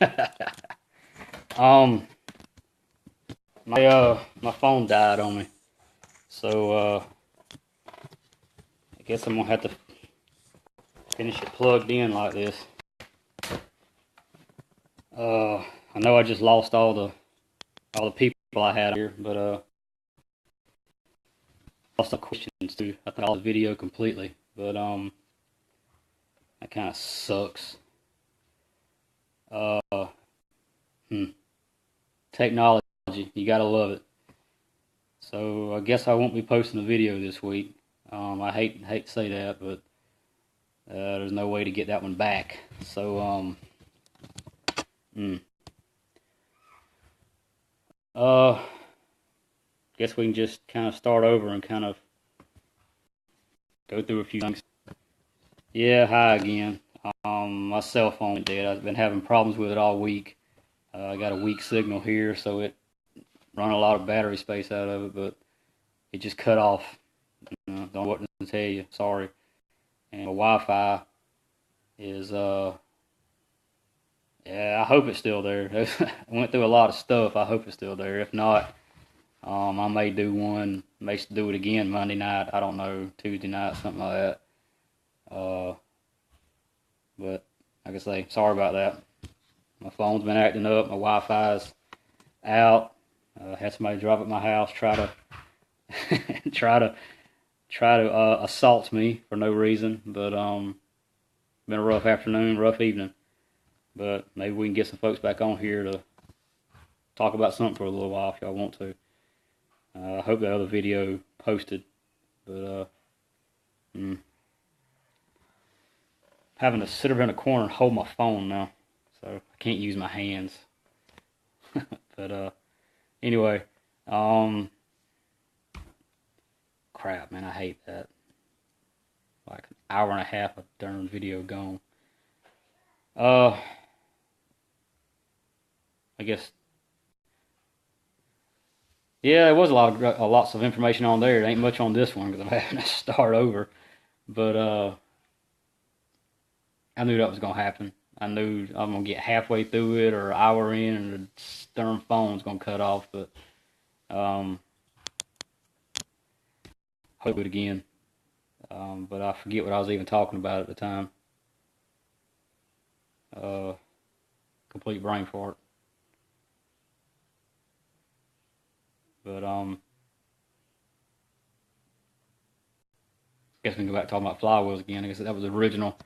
My phone died on me, so I guess I'm gonna have to finish it plugged in like this. I know I just lost all the people I had here, but lost the questions too. I think I lost the video completely, but that kind of sucks. Uh, Technology, you gotta love it. So I guess I won't be posting a video this week. I hate to say that, but there's no way to get that one back. So guess we can just kind of start over and kind of go through a few things. Yeah, hi again. My cell phone is dead. I've been having problems with it all week. I got a weak signal here, so it run a lot of battery space out of it, but it just cut off. Don't know what to tell you. Sorry. And my Wi-Fi is yeah, I hope it's still there. I went through a lot of stuff. I hope it's still there. If not, I may do it again Monday night. I don't know, Tuesday night, something like that. But like I say, sorry about that. My phone's been acting up. My Wi-Fi's out. Had somebody drive at my house, try to assault me for no reason. But been a rough afternoon, rough evening. But maybe we can get some folks back on here to talk about something for a little while if y'all want to. I hope that other video posted, but having to sit over in a corner and hold my phone now, so I can't use my hands. But anyway, crap, man, I hate that. Like an hour and a half of darn video gone. I guess, yeah, there was lots of information on there. There ain't much on this one because I'm having to start over. But I knew that was gonna happen. I knew I'm gonna get halfway through it or an hour in, and the darn phone's gonna cut off. But hope it again. But I forget what I was even talking about at the time. Complete brain fart. But guess we can go back to talking about flywheels again. I guess that was the original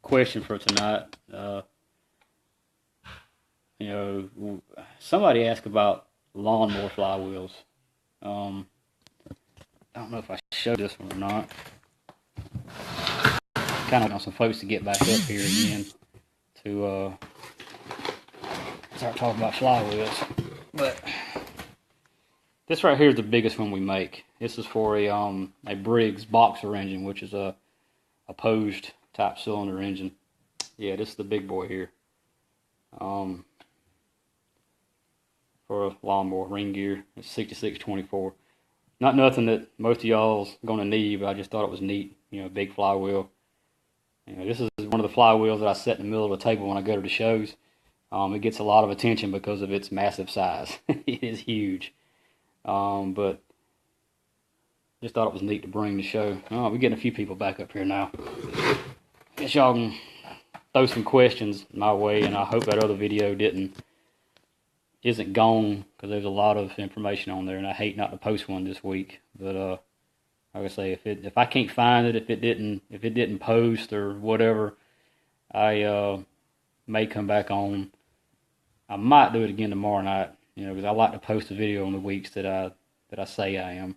question for tonight. Somebody asked about lawnmower flywheels. I don't know if I showed this one or not. Kind of want some folks to get back up here again to start talking about flywheels. But this right here is the biggest one we make. This is for a Briggs boxer engine, which is a opposed type cylinder engine. Yeah, this is the big boy here. For a lawnmower ring gear, it's 6624. Not nothing that most of y'all's gonna need, but I just thought it was neat. Big flywheel. This is one of the flywheels that I set in the middle of the table when I go to the shows. It gets a lot of attention because of its massive size. It is huge. But just thought it was neat to bring to show. Oh, we're getting a few people back up here now. Guess y'all can throw some questions my way, and I hope that other video isn't gone, because there's a lot of information on there, and I hate not to post one this week. But like I say, if I can't find it, if it didn't post or whatever, I may come back on. I might do it again tomorrow night, because I like to post a video on the weeks that I say I am.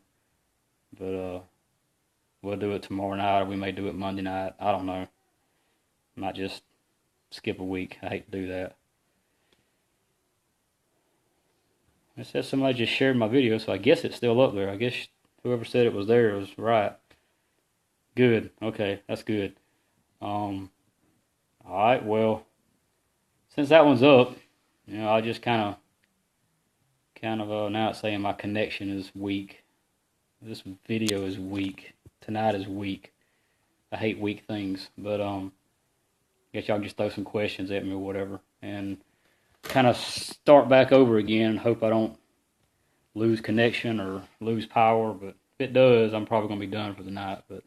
But we'll do it tomorrow night, or we may do it Monday night. I don't know. Might just skip a week. I hate to do that. It says somebody just shared my video, so I guess it's still up there. I guess whoever said it was there was right. Good. Okay, that's good. Alright, well, since that one's up, I just kind of now it's saying my connection is weak. This video is weak. Tonight is weak. I hate weak things, but guess y'all just throw some questions at me or whatever, and kind of start back over again. Hope I don't lose connection or lose power, but if it does, I'm probably going to be done for the night. But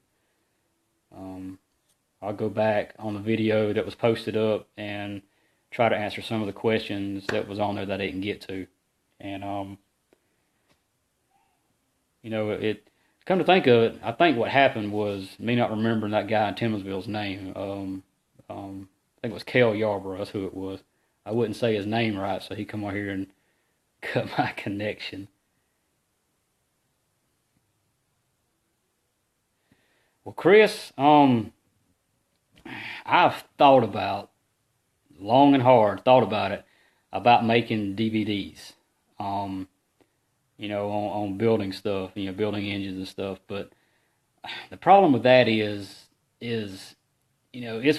I'll go back on the video that was posted up and try to answer some of the questions that was on there that I didn't get to. And it come to think of it, I think what happened was me not remembering that guy in Timminsville's name. I think it was Kel Yarborough, that's who it was. I wouldn't say his name right, so he come on here and cut my connection. Well, Chris, I've thought about, long and hard, thought about it, about making DVDs, on building stuff, building engines and stuff. But the problem with that is, it's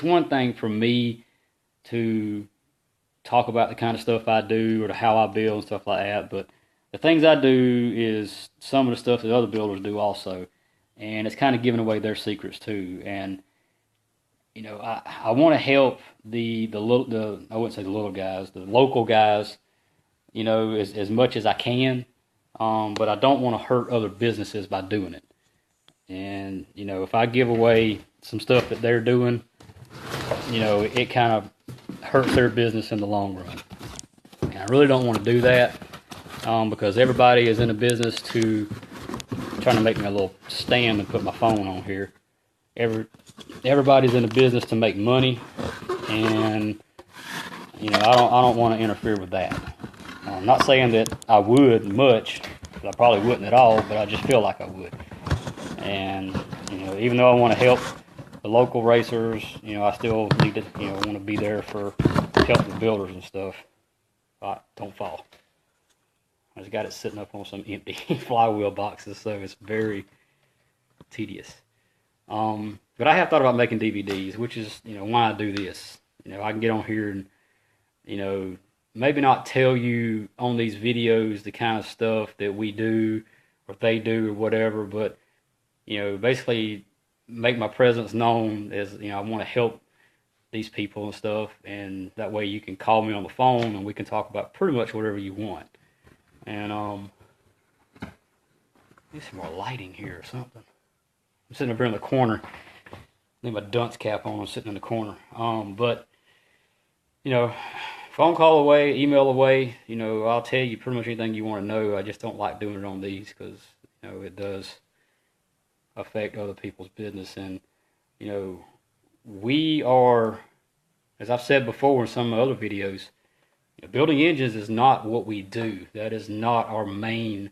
one thing for me to talk about the kind of stuff I do or how I build and stuff like that. But the things I do is some of the stuff that other builders do also. And it's kind of giving away their secrets too. And I want to help the I wouldn't say the little guys, the local guys, as much as I can. But I don't want to hurt other businesses by doing it. And if I give away some stuff that they're doing, it kind of hurts their business in the long run. And I really don't want to do that, because everybody is in a business to trying to make me a little stand and put my phone on here. Everybody's in a business to make money, and I don't want to interfere with that. I'm not saying that I would much, but I probably wouldn't at all, but I just feel like I would. And even though I want to help the local racers, I still need to want to be there for help the builders and stuff. Don't fall. I just got it sitting up on some empty flywheel boxes, so it's very tedious. But I have thought about making DVDs, which is, why I do this. I can get on here and, maybe not tell you on these videos the kind of stuff that we do or they do or whatever, but, basically make my presence known as, I want to help these people and stuff, and that way you can call me on the phone and we can talk about pretty much whatever you want. And need some more lighting here or something. I'm sitting up here in the corner. I need my dunce cap on. I'm sitting in the corner. But phone call away, email away. I'll tell you pretty much anything you want to know. I just don't like doing it on these because it does affect other people's business. And we are, as I've said before in some other videos, building engines is not what we do. That is not our main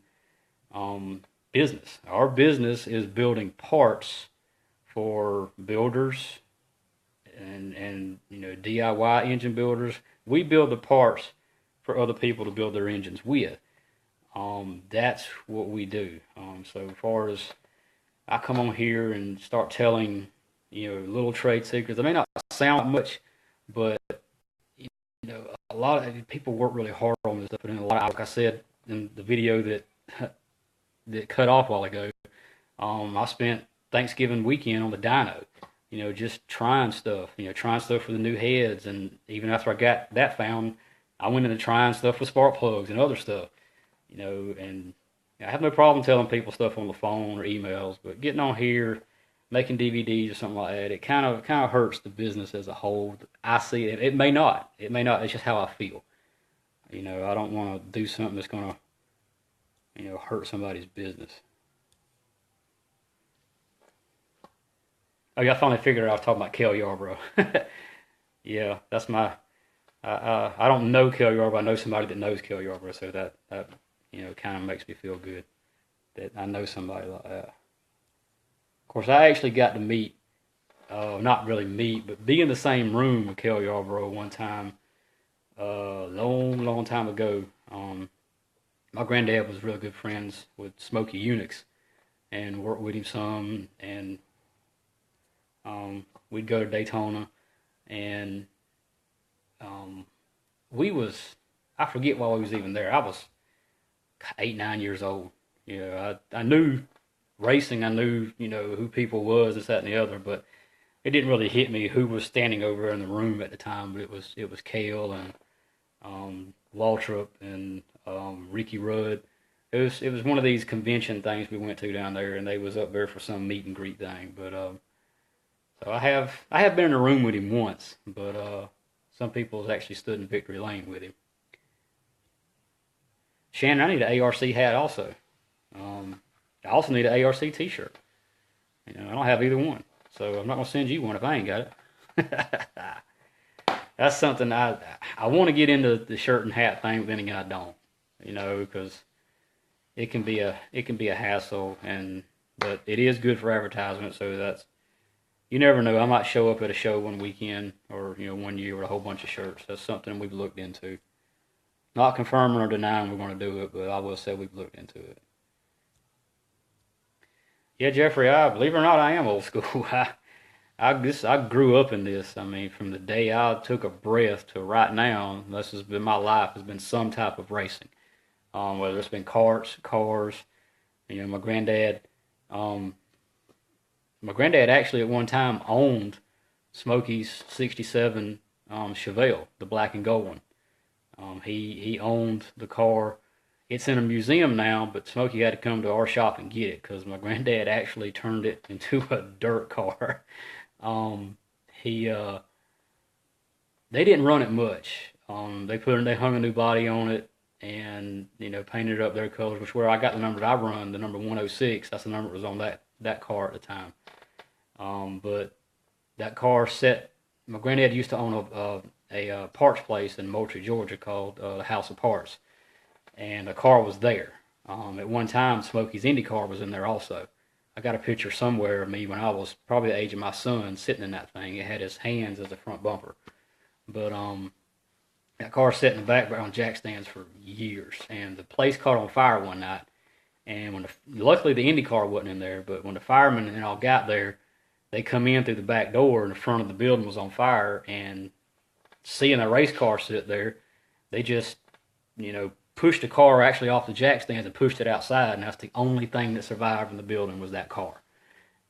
business. Our business is building parts for builders and DIY engine builders. We build the parts for other people to build their engines with. That's what we do. So as far as I come on here and start telling little trade secrets, I may not sound much, but a lot of people work really hard on this stuff. And a lot, like I said in the video that cut off a while ago, I spent Thanksgiving weekend on the dyno, just trying stuff, trying stuff for the new heads. And even after I got that found, I went into trying stuff with spark plugs and other stuff, and I have no problem telling people stuff on the phone or emails, but getting on here, making DVDs or something like that, it kind of hurts the business as a whole. I see it. It may not. It's just how I feel. I don't want to do something that's going to, hurt somebody's business. Oh, yeah, I finally figured out I was talking about Kel Yarborough. Yeah, that's my. I don't know Kel Yarborough. I know somebody that knows Kel Yarborough, so that kind of makes me feel good that I know somebody like that. Of course, I actually got to meet, not really meet, but be in the same room with Kel Yarborough one time, long time ago. My granddad was really good friends with Smokey Unix and worked with him some, and we'd go to Daytona, and I forget why we was even there. I was 8, 9 years old. I knew racing, I knew, who people was, this, that, and the other, but it didn't really hit me who was standing over there in the room at the time, but it was Kale and Waltrip and Ricky Rudd. It was one of these convention things we went to down there, and they was up there for some meet and greet thing. But so I have been in a room with him once, but some people has actually stood in victory lane with him. Shannon, I need an ARC hat also. I also need an ARC T-shirt. I don't have either one, so I'm not gonna send you one if I ain't got it. That's something I want to get into the shirt and hat thing, but then again I don't. Because it can be a hassle, but it is good for advertisement. So you never know. I might show up at a show one weekend or one year with a whole bunch of shirts. That's something we've looked into. Not confirming or denying we're going to do it, but I will say we've looked into it. Yeah, Jeffrey, believe it or not, I am old school. I grew up in this. I mean, from the day I took a breath to right now, this has been my life. Has been some type of racing. Whether it's been karts, cars. My granddad. My granddad actually at one time owned Smokey's '67 Chevelle, the black and gold one. He owned the car. It's in a museum now, but Smokey had to come to our shop and get it because my granddad actually turned it into a dirt car. He They didn't run it much. They hung a new body on it and painted it up their colors, which where I got the number that I run, the number 106. That's the number that was on that car at the time. But that car set. My granddad used to own a parts place in Moultrie, Georgia called the House of Parts, and a car was there. At one time, Smokey's Indy car was in there also. I got a picture somewhere of me when I was probably the age of my son sitting in that thing. It had his hands as the front bumper. But that car sat in the back on jack stands for years, and the place caught on fire one night. And luckily the Indy car wasn't in there, but when the firemen and all got there, they come in through the back door, and the front of the building was on fire. And seeing a race car sit there, they just pushed the car actually off the jack stands and pushed it outside, and that's the only thing that survived in the building was that car.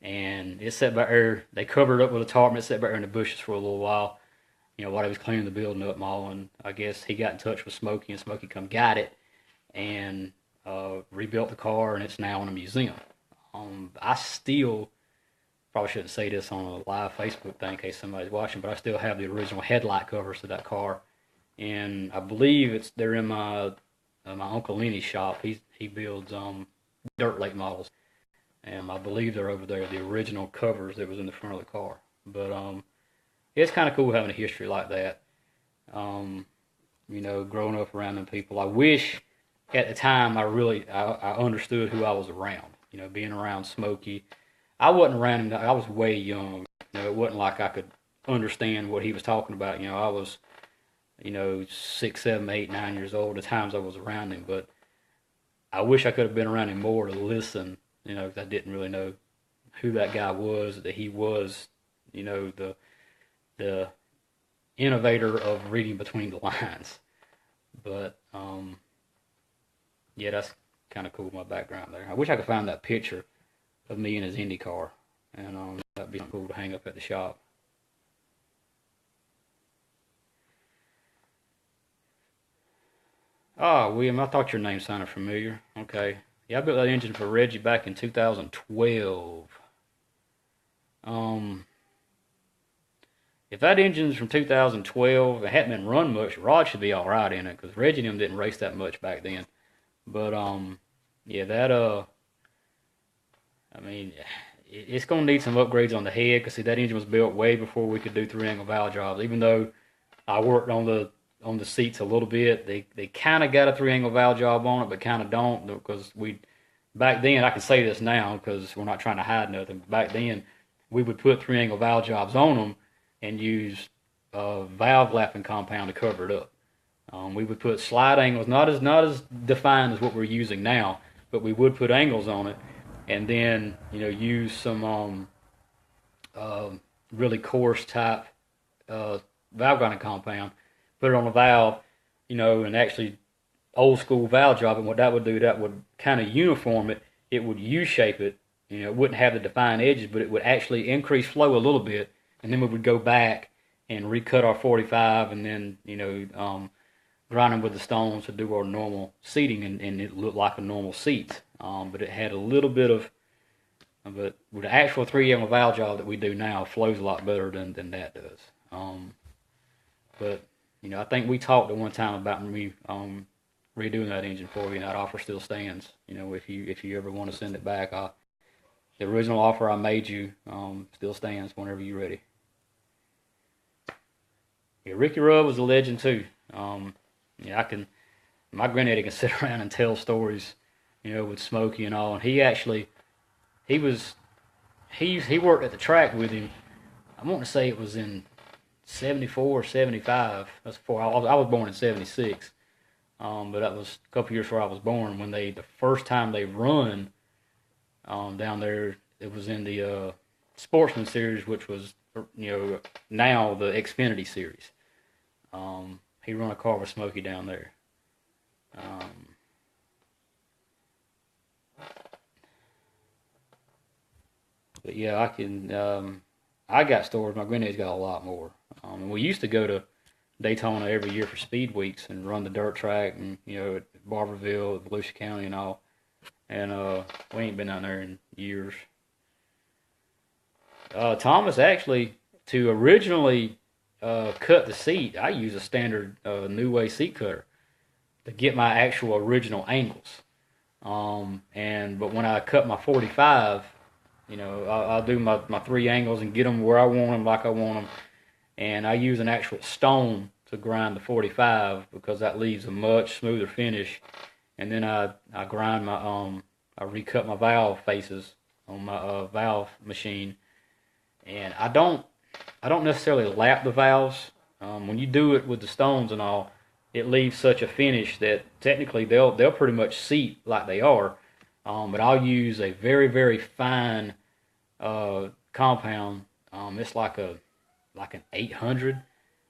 And it sat back there. They covered it up with a tarp, and it sat back there in the bushes for a little while. While he was cleaning the building up and all, and I guess he got in touch with Smokey, and Smokey come got it and rebuilt the car, and it's now in a museum. I still probably shouldn't say this on a live Facebook thing in case somebody's watching, but I still have the original headlight covers to that car, and I believe they're in my Uncle Lenny's shop. He builds dirt late models, and I believe they're over there, the original covers that was in the front of the car. But it's kind of cool having a history like that. Growing up around them people. I wish at the time I understood who I was around. Being around Smokey. I wasn't around him. I was way young. It wasn't like I could understand what he was talking about. I was, 6, 7, 8, 9 years old. The times I was around him, but I wish I could have been around him more to listen. Because I didn't really know who that guy was. That he was, the innovator of reading between the lines. But yeah, that's kind of cool. My background there. I wish I could find that picture of me in his Indy car, and that'd be cool to hang up at the shop. Oh, William, I thought your name sounded familiar. Okay, yeah, I built that engine for Reggie back in 2012. If that engine's from 2012, it hadn't been run much, Rod should be all right in it because Reggie and him didn't race that much back then. But yeah, I mean, it's gonna need some upgrades on the head because see that engine was built way before we could do three-angle valve jobs. Even though I worked on the seats a little bit, they kind of got a three-angle valve job on it, but kind of don't because back then I can say this now because we're not trying to hide nothing. Back then we would put three-angle valve jobs on them and use valve lapping compound to cover it up. We would put slide angles, not as defined as what we're using now, but we would put angles on it, and then use some really coarse type valve grinding compound, put it on a valve, and actually old school valve job. And what that would do, that would kind of uniform it. It would U-shape it. It wouldn't have the defined edges, but it would actually increase flow a little bit and then we would go back and recut our 45, and then grind them with the stones to do our normal seating, and it looked like a normal seat. But it had a little bit of, but with the actual 3M valve job that we do now, flows a lot better than that does. But I think we talked at one time about me redoing that engine for you, and that offer still stands. If you ever want to send it back, the original offer I made you still stands whenever you're ready. Yeah, Ricky Rudd was a legend too. My granddaddy can sit around and tell stories, with Smokey and all. And he worked at the track with him. I want to say it was in 74 or 75. That's before I was born in 76. But that was a couple years before I was born when the first time they run down there. It was in the Sportsman series, which was now the Xfinity series. He run a car with Smokey down there. But yeah, I got stories. My granddad's got a lot more. And we used to go to Daytona every year for speed weeks and run the dirt track, and at Barberville, Volusia County, and all. And we ain't been down there in years. Thomas, actually, to originally cut the seat, I use a standard New Way seat cutter to get my actual original angles. But when I cut my 45, I'll do my 3 angles and get them where I want them, like I want them. And I use an actual stone to grind the 45 because that leaves a much smoother finish. And then I grind I recut my valve faces on my valve machine. And I don't necessarily lap the valves. When you do it with the stones and all, it leaves such a finish that technically they'll pretty much seat like they are. But I'll use a very, very fine compound. It's like an 800.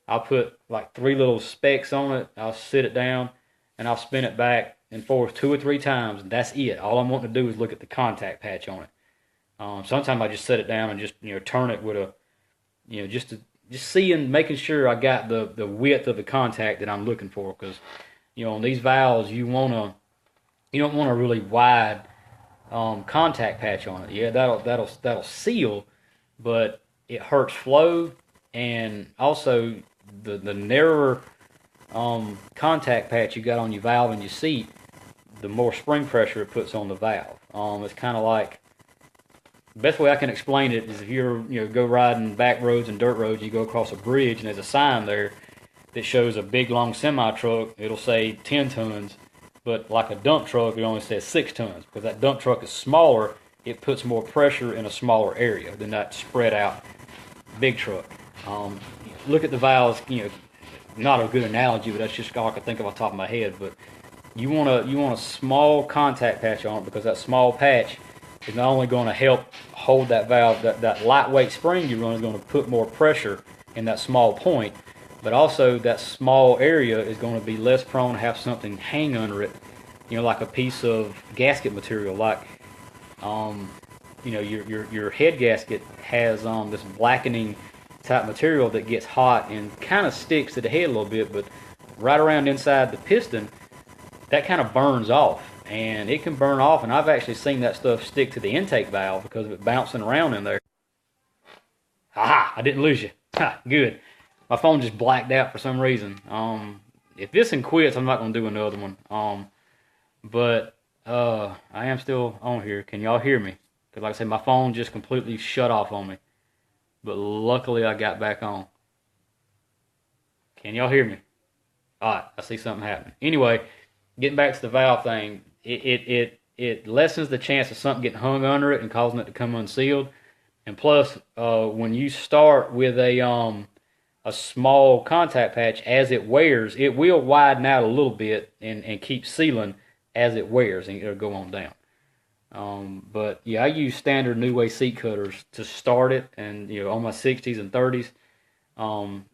I'll put like 3 little specks on it. I'll sit it down and I'll spin it back and forth 2 or 3 times, and that's it. All I'm wanting to do is look at the contact patch on it. Sometimes I just set it down and just turn it with a just seeing, making sure I got the width of the contact that I'm looking for, because on these valves you don't want a really wide contact patch on it. Yeah, that'll seal, but it hurts flow, and also the narrower contact patch you got on your valve and your seat, the more spring pressure it puts on the valve. It's kind of like, the best way I can explain it is if you're go riding back roads and dirt roads, you go across a bridge and there's a sign there that shows a big long semi truck. It'll say 10 tons, but like a dump truck, it only says 6 tons because that dump truck is smaller. It puts more pressure in a smaller area than that spread out big truck. Look at the valves. Not a good analogy, but that's just all I can think of off the top of my head. But you want a small contact patch on it, because that small patch is not only going to help hold that valve, that lightweight spring you run is going to put more pressure in that small point, but also that small area is going to be less prone to have something hang under it, like a piece of gasket material, like your head gasket has this blackening type material that gets hot and kind of sticks to the head a little bit, but right around inside the piston, that kind of burns off. And it can burn off, and I've actually seen that stuff stick to the intake valve because of it bouncing around in there. Aha! I didn't lose you. Ha! Good. My phone just blacked out for some reason. If this one quits, I'm not going to do another one. But I am still on here. Can y'all hear me? Because like I said, my phone just completely shut off on me. But luckily I got back on. Can y'all hear me? Alright, I see something happening. Anyway, getting back to the valve thing, it lessens the chance of something getting hung under it and causing it to come unsealed. And plus, when you start with a small contact patch, as it wears, it will widen out a little bit and keep sealing as it wears, and it'll go on down. But yeah, I use standard New Way seat cutters to start it, and on my 60s and 30s,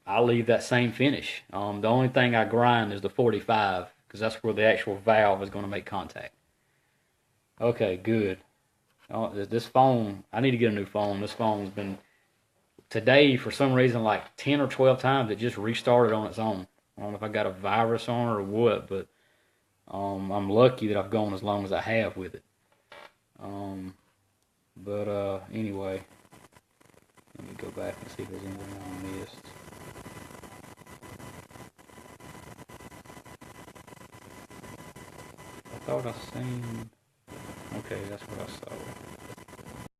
I leave that same finish. The only thing I grind is the 45, because that's where the actual valve is going to make contact. Okay, good. This phone, I need to get a new phone. This phone's been today, for some reason, like 10 or 12 times, it just restarted on its own. I don't know if I got a virus on it or what, but I'm lucky that I've gone as long as I have with it. Anyway, let me go back and see if there's anything I missed. I thought I seen. Okay, that's what I saw.